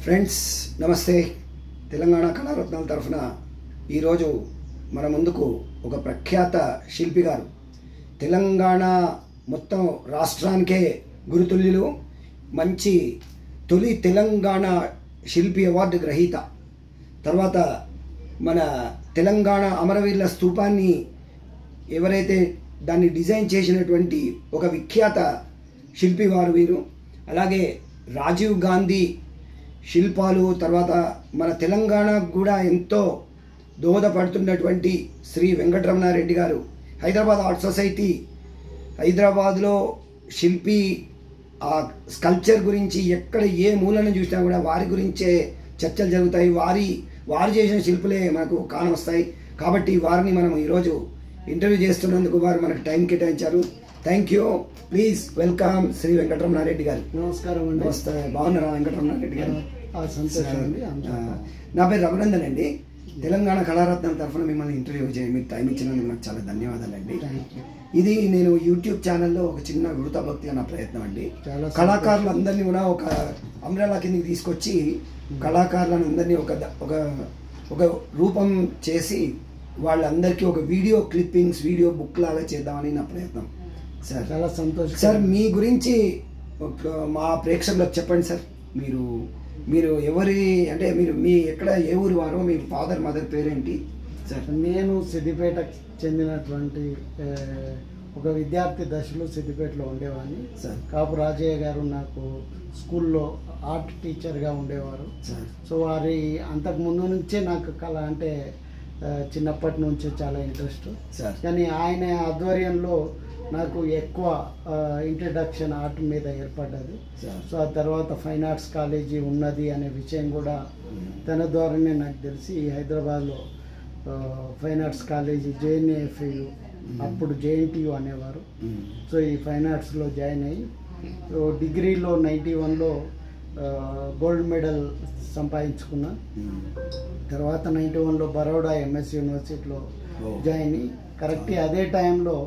Friends నమస్తే. తెలంగాణ కళారత్నాల తరఫున ఈరోజు మన ముందుకు ఒక ప్రఖ్యాత శిల్పి గారు, తెలంగాణ మొత్తం రాష్ట్రానికే గురుతుల్యులు, మంచి తొలి తెలంగాణ శిల్పి అవార్డు గ్రహీత, తర్వాత మన తెలంగాణ అమరవీరుల స్తూపాన్ని ఎవరైతే దాన్ని డిజైన్ చేసినటువంటి ఒక విఖ్యాత శిల్పి వారు వీరు. అలాగే రాజీవ్ గాంధీ శిల్పాలు, తర్వాత మన తెలంగాణకు కూడా ఎంతో దోహదపడుతున్నటువంటి శ్రీ వెంకటరమణారెడ్డి గారు, హైదరాబాద్ ఆర్ట్ సొసైటీ హైదరాబాద్లో శిల్పి ఆ స్కల్ప్చర్ గురించి ఎక్కడ ఏ మూలను చూసినా కూడా వారి గురించే చర్చలు జరుగుతాయి. వారు చేసిన శిల్పులే మనకు కానవస్తాయి. కాబట్టి వారిని మనం ఈరోజు ఇంటర్వ్యూ చేస్తున్నందుకు వారు మనకు టైం కేటాయించారు. Thank you. Please welcome Shri Venkataramana Reddy గారు. నమస్కారం అండి. నమస్తే. బాగున్నారా వెంకటరమణారెడ్డి గారు? సంతోషం అండి. నా పేరు రఘునందన్ అండి. తెలంగాణ కళారత్నం తరఫున మిమ్మల్ని ఇంటర్వ్యూ చేయ మీరు టైం ఇచ్చినందుకు నాకు చాలా ధన్యవాదాలండి. ఇది నేను యూట్యూబ్ ఛానల్లో ఒక చిన్న విడత భక్తి అన్న ప్రయత్నం అండి. కళాకారులందరినీ కూడా ఒక అంబ్రెలా కిందకి తీసుకొచ్చి కళాకారులను అందరినీ ఒక రూపం చేసి వాళ్ళందరికీ ఒక వీడియో క్లిప్పింగ్స్, వీడియో బుక్ లాగా చేద్దామని నా ప్రయత్నం సార్. చాలా సంతోషం సార్. మీ గురించి మా ప్రేక్షకులకు చెప్పండి సార్. మీరు ఎవరి అంటే మీ ఎక్కడ ఏ ఊరు వారో, మీ ఫాదర్ మదర్ పేరేంటి సార్? నేను సిద్దిపేటకు చెందినటువంటి ఒక విద్యార్థి దశలో సిద్దిపేటలో ఉండేవాడిని సార్. కాపు రాజయ్య గారు నాకు స్కూల్లో ఆర్ట్ టీచర్గా ఉండేవారు సార్. సో వారి అంతకుముందు నుంచే నాకు కళ అంటే చిన్నప్పటి నుంచే చాలా ఇంట్రెస్ట్ సార్. కానీ ఆయన ఆధ్వర్యంలో నాకు ఎక్కువ ఇంట్రడక్షన్ ఆర్ట్ మీద ఏర్పడ్డది. సో ఆ తర్వాత ఫైన్ ఆర్ట్స్ కాలేజీ ఉన్నది అనే విషయం కూడా తన ద్వారానే నాకు తెలిసి హైదరాబాద్లో ఫైన్ ఆర్ట్స్ కాలేజీ JNAFU, అప్పుడు JNTU అనేవారు. సో ఈ ఫైన్ ఆర్ట్స్లో జాయిన్ అయ్యి డిగ్రీలో 91లో గోల్డ్ మెడల్ సంపాదించుకున్నా. తర్వాత 91లో బరోడా MS యూనివర్సిటీలో జాయిన్ అయ్యి కరెక్ట్ అదే టైంలో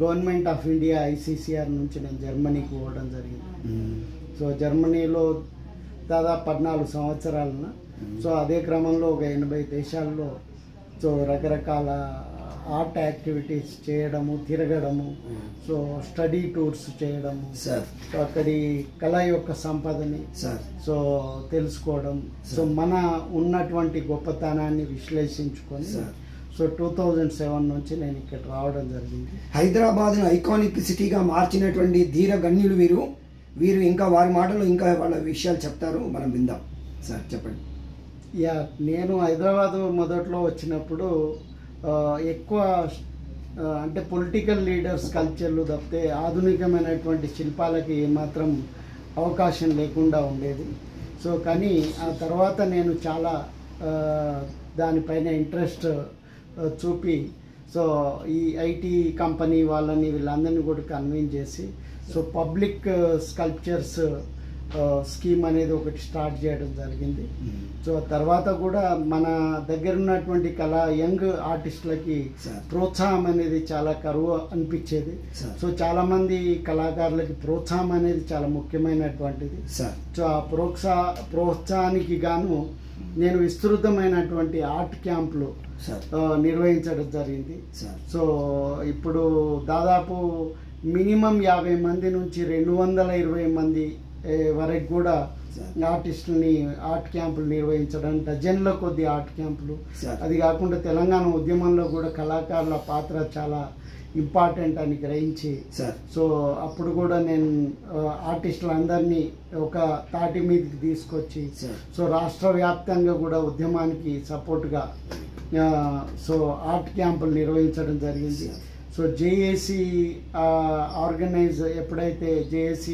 గవర్నమెంట్ ఆఫ్ ఇండియా ICCR నుంచి నేను జర్మనీకి పోవడం జరిగింది. సో జర్మనీలో దాదాపు 14 సంవత్సరాలన. సో అదే క్రమంలో ఒక 80 దేశాల్లో సో రకరకాల ఆర్ట్ యాక్టివిటీస్ చేయడము, తిరగడము, సో స్టడీ టూర్స్ చేయడము సార్. సో అక్కడి కళ యొక్క సంపదని సో తెలుసుకోవడం, సో మన ఉన్నటువంటి గొప్పతనాన్ని విశ్లేషించుకొని సో 2007 నుంచి నేను ఇక్కడ రావడం జరిగింది. హైదరాబాద్ను ఐకానిక్ సిటీగా మార్చినటువంటి ధీర గణ్యులు వీరు ఇంకా వారి మాటలు ఇంకా వాళ్ళ విషయాలు చెప్తారు, మనం విందాం సార్. చెప్పండి. నేను హైదరాబాద్ మొదట్లో వచ్చినప్పుడు ఎక్కువ అంటే పొలిటికల్ లీడర్స్ కల్చర్లు తప్పితే ఆధునికమైనటువంటి శిల్పాలకి ఏమాత్రం అవకాశం లేకుండా ఉండేది. సో కానీ ఆ తర్వాత నేను చాలా దానిపైన ఇంట్రెస్ట్ చూపి సో ఈ IT కంపెనీ వీళ్ళందరినీ కూడా కన్విన్స్ చేసి సో పబ్లిక్ స్కల్ప్చర్స్ స్కీమ్ అనేది ఒకటి స్టార్ట్ చేయడం జరిగింది. సో తర్వాత కూడా మన దగ్గర ఉన్నటువంటి యంగ్ ఆర్టిస్టులకి ప్రోత్సాహం అనేది చాలా కరువు అనిపించేది. సో చాలామంది కళాకారులకి ప్రోత్సాహం అనేది చాలా ముఖ్యమైనటువంటిది. సో ఆ ప్రోత్సాహానికి గాను నేను విస్తృతమైనటువంటి ఆర్ట్ క్యాంపులు నిర్వహించడం జరిగింది. సో ఇప్పుడు దాదాపు మినిమం 50 మంది నుంచి 220 మంది వరకు కూడా ఆర్టిస్టులని ఆర్ట్ క్యాంపులు నిర్వహించడం, డజన్ల కొద్ది ఆర్ట్ క్యాంపులు. అది కాకుండా తెలంగాణ ఉద్యమంలో కూడా కళాకారుల పాత్ర చాలా ఇంపార్టెంట్ అని గ్రహించి సో అప్పుడు కూడా నేను ఆర్టిస్టులందరినీ ఒక తాటి మీదకి తీసుకొచ్చి సో రాష్ట్ర వ్యాప్తంగా కూడా ఉద్యమానికి సపోర్ట్గా సో ఆర్ట్ క్యాంపులు నిర్వహించడం జరిగింది. సో JAC ఎప్పుడైతే JAC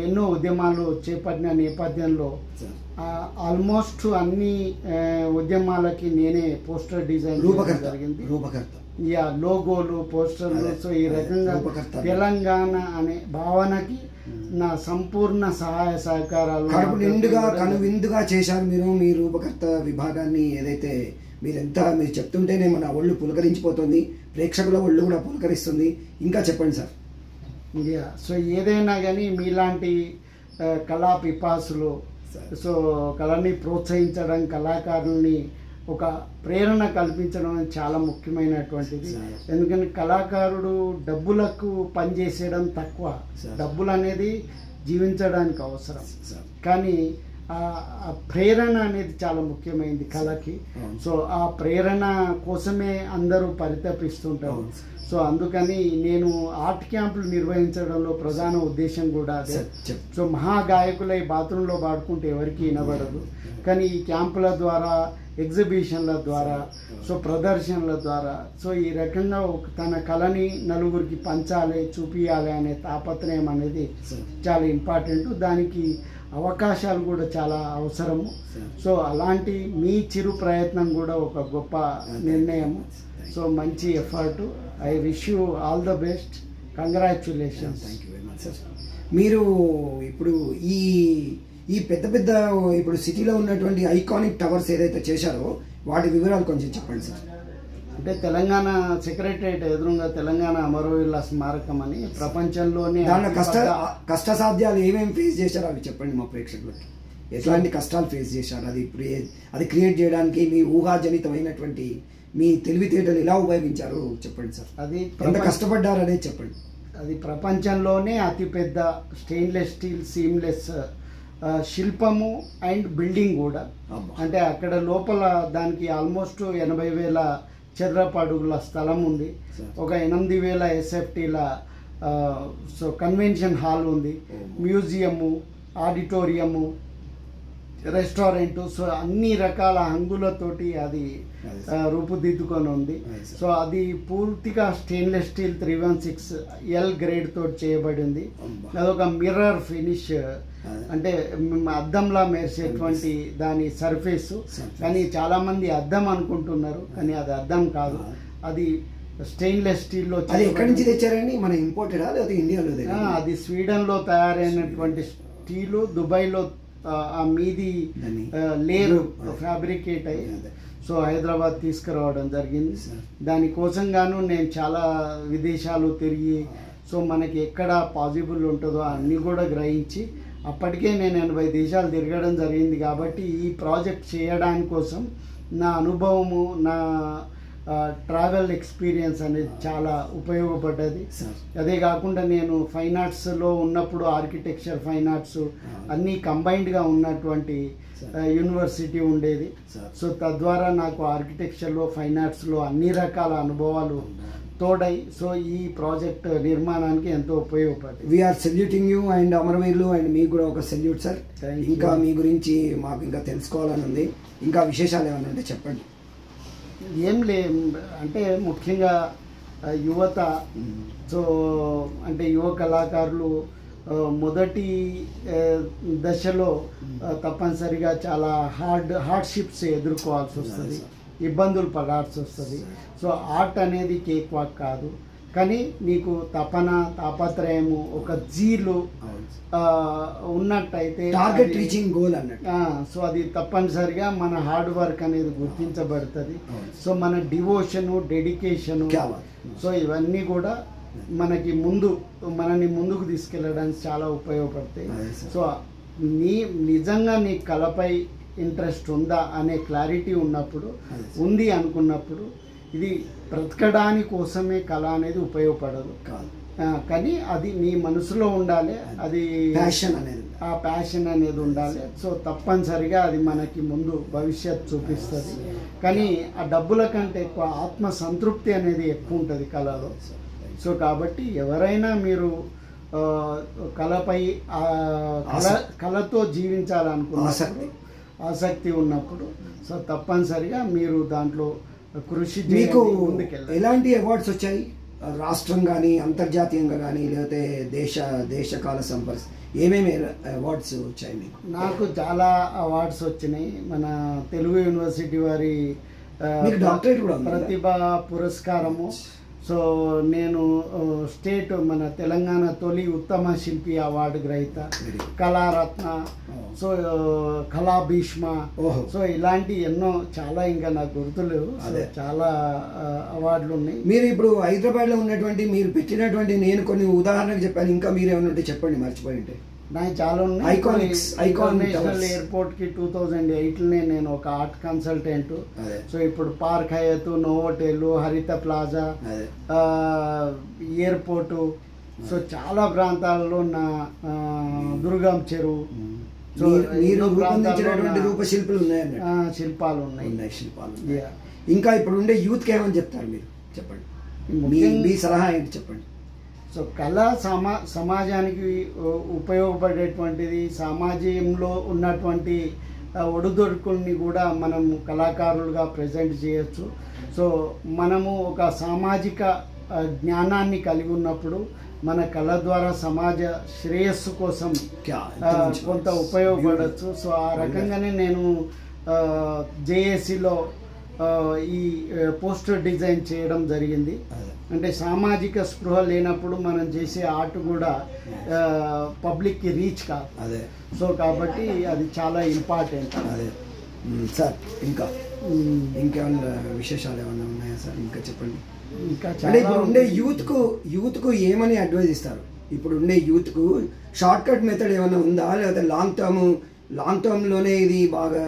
ఎన్నో ఉద్యమాలు చేపట్టిన నేపథ్యంలో ఆల్మోస్ట్ అన్ని ఉద్యమాలకి నేనే పోస్టర్ డిజైన్ జరిగింది. లోగోలు, పోస్టర్లు. సో ఈ రకంగా తెలంగాణ అనే భావనకి నా సంపూర్ణ సహాయ సహకారాలు కనువిందుగా చేశారు మీరు. మీ రూపకర్త విభాగాన్ని ఏదైతే మీరు చెప్తుంటేనే మన ఒళ్ళు పులకరించిపోతుంది, ప్రేక్షకుల ఒళ్ళు కూడా పులకరిస్తుంది. ఇంకా చెప్పండి సార్. సో ఏదైనా కానీ మీలాంటి కళా పిపాసులు సో కళని ప్రోత్సహించడం, కళాకారుల్ని ఒక ప్రేరణ కల్పించడం అనేది చాలా ముఖ్యమైనటువంటిది. ఎందుకంటే కళాకారుడు డబ్బులకు పనిచేసేయడం తక్కువ, డబ్బులు అనేది జీవించడానికి అవసరం, కానీ ఆ ప్రేరణ అనేది చాలా ముఖ్యమైనది కళకి. సో ఆ ప్రేరణ కోసమే అందరూ పరితపిస్తుంటారు. సో అందుకని నేను ఆర్ట్ క్యాంపులు నిర్వహించడంలో ప్రధాన ఉద్దేశం కూడా అదే. సో మహాగాయకులై బాత్రూంలో పాడుకుంటే ఎవరికి వినబడదు, కానీ ఈ క్యాంపుల ద్వారా, ఎగ్జిబిషన్ల ద్వారా, సో ప్రదర్శనల ద్వారా, సో ఈ రకంగా తన కళని నలుగురికి పంచాలి, చూపించాలి అనే తాపత్రయం అనేది చాలా ఇంపార్టెంట్. దానికి అవకాశాలు కూడా చాలా అవసరము. సో అలాంటి మీ చిరు ప్రయత్నం కూడా ఒక గొప్ప నిర్ణయం. సో మంచి effort. I wish you all the best. Congratulations. Thank you very much sir. మీరు ఇప్పుడు ఈ పెద్ద పెద్ద ఇప్పుడు సిటీలో ఉన్నటువంటి ఐకానిక్ టవర్స్ ఏదైతే చేశారో వాటి వివరాలు కొంచెం చెప్పండి సార్. అంటే తెలంగాణ సెక్రటరియట్ ఎదురుగా తెలంగాణ అమరవీరుల స్మారకం అని ప్రపంచంలోనే దాని కష్టసాధ్యాలు ఏమేమి ఫేస్ చేశారో అవి చెప్పండి మా ప్రేక్షకులకి. ఎట్లాంటి కష్టాలు ఫేస్ చేశారు, అది క్రియేట్ చేయడానికి మీ ఊహాజనితమైనటువంటి మీ తెలివితేటలు ఎలా ఉపయోగించారో చెప్పండి సార్. అది ఎంత కష్టపడ్డారు అనేది చెప్పండి. అది ప్రపంచంలోనే అతిపెద్ద స్టెయిన్లెస్ స్టీల్ సీమ్లెస్ శిల్పము అండ్ బిల్డింగ్ కూడా. అంటే అక్కడ లోపల దానికి ఆల్మోస్ట్ 80,000 చదరపు అడుగుల స్థలం ఉంది. ఒక 8,000 SFTల సో కన్వెన్షన్ హాల్ ఉంది, మ్యూజియము, ఆడిటోరియము, రెస్టారెంట్. సో అన్ని రకాల హంగులతోటి అది రూపుదిద్దుకొని ఉంది. సో అది పూర్తిగా స్టెయిన్లెస్ స్టీల్ 316L గ్రేడ్ తోటి చేయబడింది. అదొక మిర్రర్ ఫినిష్, అంటే అద్దంలా మెరిసేటువంటి దాని సర్ఫేస్. కానీ చాలా మంది అద్దం అనుకుంటున్నారు, కానీ అది అద్దం కాదు, అది స్టెయిన్లెస్ స్టీల్ లో. అది ఎక్కడి నుంచి తెచ్చారండి? మన ఇంపోర్టెడా లేదా ఇండియాలో? అది స్వీడన్ లో తయారైనటువంటి స్టీలు, దుబాయ్లో ఆ మీది లేరు ఫ్యాబ్రికేట్ అయ్యి సో హైదరాబాద్ తీసుకురావడం జరిగింది. దానికోసం గాను నేను చాలా విదేశాలు తిరిగి, సో మనకి ఎక్కడ పాసిబుల్ ఉంటుందో అన్నీ కూడా గ్రహించి, అప్పటికే నేను 80 దేశాలు తిరగడం జరిగింది. కాబట్టి ఈ ప్రాజెక్ట్ చేయడానికి కోసం నా అనుభవము, నా ట్రావెల్ ఎక్స్పీరియన్స్ అనేది చాలా ఉపయోగపడ్డది. అదే కాకుండా నేను ఫైన్ ఆర్ట్స్లో ఉన్నప్పుడు ఆర్కిటెక్చర్, ఫైన్ ఆర్ట్స్ అన్నీ కంబైన్డ్గా ఉన్నటువంటి యూనివర్సిటీ ఉండేది. సో తద్వారా నాకు ఆర్కిటెక్చర్లో, ఫైన్ ఆర్ట్స్లో అన్ని రకాల అనుభవాలు తోడై సో ఈ ప్రాజెక్ట్ నిర్మాణానికి ఎంతో ఉపయోగపడింది. వీఆర్ సెల్యూటింగ్ యూ అండ్ అమరవీరులు అండ్ మీకు కూడా ఒక సెల్యూట్ సార్. ఇంకా మీ గురించి మాకు ఇంకా తెలుసుకోవాలని ఉంది, ఇంకా విశేషాలు ఏమైనా ఉంటే చెప్పండి. ఏం లే, అంటే ముఖ్యంగా యువత, సో అంటే యువ కళాకారులు మొదటి దశలో తప్పనిసరిగా చాలా హార్డ్షిప్స్ ఎదుర్కోవాల్సి వస్తుంది, ఇబ్బందులు పడాల్సి వస్తుంది. సో ఆర్ట్ అనేది కేక్ వాక్ కాదు, కానీ నీకు తపన, తాపత్రయము, ఒక జీలు ఉన్నట్టయితే టార్గెట్ రీచింగ్ గోల్ అన్నట్టు. సో అది తప్పనిసరిగా మన హార్డ్ వర్క్ అనేది గుర్తించబడుతుంది. సో మన డివోషను, డెడికేషను, సో ఇవన్నీ కూడా మనని ముందుకు తీసుకెళ్ళడానికి చాలా ఉపయోగపడతాయి. సో నిజంగా నీ కళపై ఇంట్రెస్ట్ ఉందా అనే క్లారిటీ ఉన్నప్పుడు, ఉంది అనుకున్నప్పుడు, ఇది బ్రతకడానికి కోసమే కళ అనేది ఉపయోగపడదు, కానీ అది నీ మనసులో ఉండాలి, అది ప్యాషన్ అనేది, ఆ ప్యాషన్ అనేది ఉండాలి. సో తప్పనిసరిగా అది మనకి ముందు భవిష్యత్ చూపిస్తుంది. కానీ ఆ డబ్బుల కంటే ఎక్కువ ఆత్మ సంతృప్తి అనేది ఎక్కువ ఉంటుంది కళలో. సో కాబట్టి ఎవరైనా మీరు కళపై కళతో జీవించాలనుకున్నప్పుడు, ఆసక్తి ఉన్నప్పుడు, సో తప్పనిసరిగా మీరు దాంట్లో కృషి మీకు ఎలాంటి అవార్డ్స్ వచ్చాయి? రాష్ట్రం కానీ, అంతర్జాతీయంగా కానీ, లేకపోతే దేశకాల సంపర్స్ ఏమేమి అవార్డ్స్ వచ్చాయి మీకు? నాకు చాలా అవార్డ్స్ వచ్చినాయి. మన తెలుగు యూనివర్సిటీ వారి డాక్టరేట్ కూడా ప్రతిభా పురస్కారము. సో నేను స్టేట్ మన తెలంగాణ తొలి ఉత్తమ శిల్పి అవార్డు గ్రహీత, కళారత్న, సో కళాభీష్మ, సో ఇలాంటి ఎన్నో చాలా ఇంకా నాకు గుర్తులేవు, చాలా అవార్డులు ఉన్నాయి. మీరు ఇప్పుడు హైదరాబాద్లో ఉన్నటువంటి మీరు పెట్టినటువంటి నేను కొన్ని ఉదాహరణకు చెప్పాను, ఇంకా మీరు ఏమైనా ఉంటే చెప్పండి మర్చిపోయి ఉంటే. నాకు చాలా ఉన్నాయి. ఇంటర్నేషనల్ ఎయిర్పోర్ట్ కి 2008లోనే నేను ఒక ఆర్ట్ కన్సల్టెంట్. సో ఇప్పుడు పార్క్ హయత్, నోవోటెల్, హరిత ప్లాజా, ఎయిర్పోర్టు, సో చాలా ప్రాంతాల్లో నా దుర్గం చెరువు, సో రూపశిల్పులు శిల్పాలు ఉన్నాయి. ఇంకా ఇప్పుడు ఉండే యూత్ కి ఏమని చెప్తారు మీరు? చెప్పండి, మీ సలహా ఏంటి చెప్పండి. సో కళ సమాజానికి ఉపయోగపడేటువంటిది. సమాజంలో ఉన్నటువంటి ఒడిదొడుకుల్ని కూడా మనం కళాకారులుగా ప్రజెంట్ చేయొచ్చు. సో మనము ఒక సామాజిక జ్ఞానాన్ని కలిగి ఉన్నప్పుడు మన కళ ద్వారా సమాజ శ్రేయస్సు కోసం కొంత ఉపయోగపడవచ్చు. సో ఆ రకంగానే నేను జేఏసీలో ఈ పోస్టర్ డిజైన్ చేయడం జరిగింది. అంటే సామాజిక స్పృహ లేనప్పుడు మనం చేసే ఆర్ట్ కూడా పబ్లిక్కి రీచ్ కాదు. సో కాబట్టి అది చాలా ఇంపార్టెంట్. సార్ ఇంకేమన్నా విశేషాలు ఏమన్నా ఉన్నాయా సార్? ఇంకా చెప్పండి. ఇంకా ఇప్పుడు ఉండే యూత్కు ఏమని అడ్వైజ్ ఇస్తారు? ఇప్పుడు ఉండే యూత్కు షార్ట్ కట్ మెథడ్ ఏమైనా ఉందా, లేకపోతే లాంగ్ టర్మ్లోనే ఇది బాగా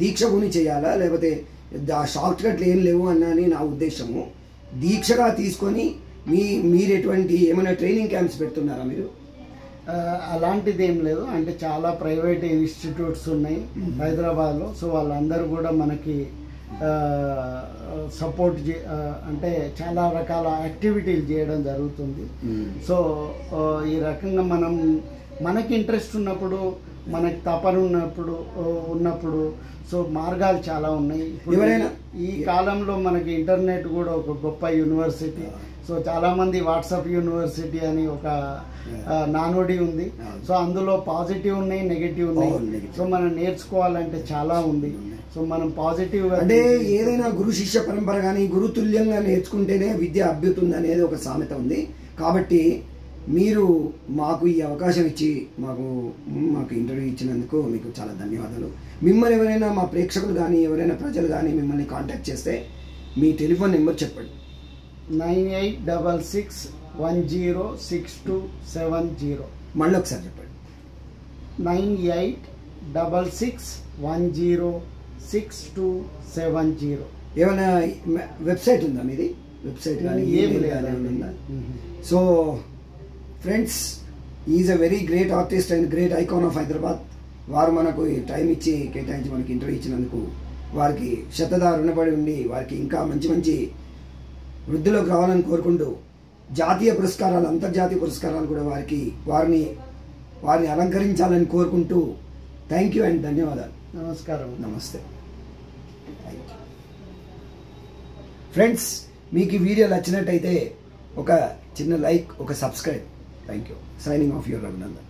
దీక్ష గుని చేయాలా, లేకపోతే షార్ట్ కట్లు ఏం లేవు అన్నని నా ఉద్దేశము. దీక్షగా తీసుకొని మీరు ఎటువంటి ఏమైనా ట్రైనింగ్ క్యాంప్స్ పెడుతున్నారా మీరు? అలాంటిది ఏం లేదు. అంటే చాలా ప్రైవేట్ ఇన్స్టిట్యూట్స్ ఉన్నాయి హైదరాబాద్లో. సో వాళ్ళందరూ కూడా మనకి సపోర్ట్ అంటే చాలా రకాల యాక్టివిటీలు చేయడం జరుగుతుంది. సో ఈ రకంగా మనకి ఇంట్రెస్ట్ ఉన్నప్పుడు, మనకి తపన ఉన్నప్పుడు సో మార్గాలు చాలా ఉన్నాయి. ఈ కాలంలో మనకి ఇంటర్నెట్ కూడా ఒక గొప్ప యూనివర్సిటీ. సో చాలామంది వాట్సాప్ యూనివర్సిటీ అని ఒక నానుడి ఉంది. సో అందులో పాజిటివ్ ఉన్నాయి, నెగిటివ్ ఉన్నాయి. సో మనం నేర్చుకోవాలంటే చాలా ఉంది. సో మనం పాజిటివ్గా అంటే ఏదైనా గురు శిష్య పరంపర కానీ గురుతుల్యంగా నేర్చుకుంటేనే విద్య అభ్యుతుంది అనేది ఒక సామెత ఉంది. కాబట్టి మీరు మాకు ఈ అవకాశం ఇచ్చి మాకు ఇంటర్వ్యూ ఇచ్చినందుకు మీకు చాలా ధన్యవాదాలు. మిమ్మల్ని ఎవరైనా మా ప్రేక్షకులు కానీ ఎవరైనా ప్రజలు కానీ మిమ్మల్ని కాంటాక్ట్ చేస్తే మీ టెలిఫోన్ నెంబర్ చెప్పండి. 9866106270. మళ్ళీ ఒకసారి చెప్పండి. 9866106270. ఏమైనా వెబ్సైట్ ఉందా మీది? వెబ్సైట్ కానీ ఏం లేదా? So friends, is a very great artist and great icon of Hyderabad. వారు మనకు టైం ఇచ్చి కేటాయించి మనకి ఇంటర్వ్యూ ఇచ్చినందుకు వారికి శతదా రుణపడి ఉండి వారికి ఇంకా మంచి మంచి వృద్ధిలోకి రావాలని కోరుకుంటూ జాతీయ పురస్కారాలు, అంతర్జాతీయ పురస్కారాలు కూడా వారిని అలంకరించాలని కోరుకుంటూ థ్యాంక్ యూ అండ్ ధన్యవాదాలు. నమస్కారం. నమస్తే. ఫ్రెండ్స్, మీకు ఈ వీడియో నచ్చినట్టయితే ఒక చిన్న లైక్, ఒక subscribe. Thank you. Signing off your Raghunandan.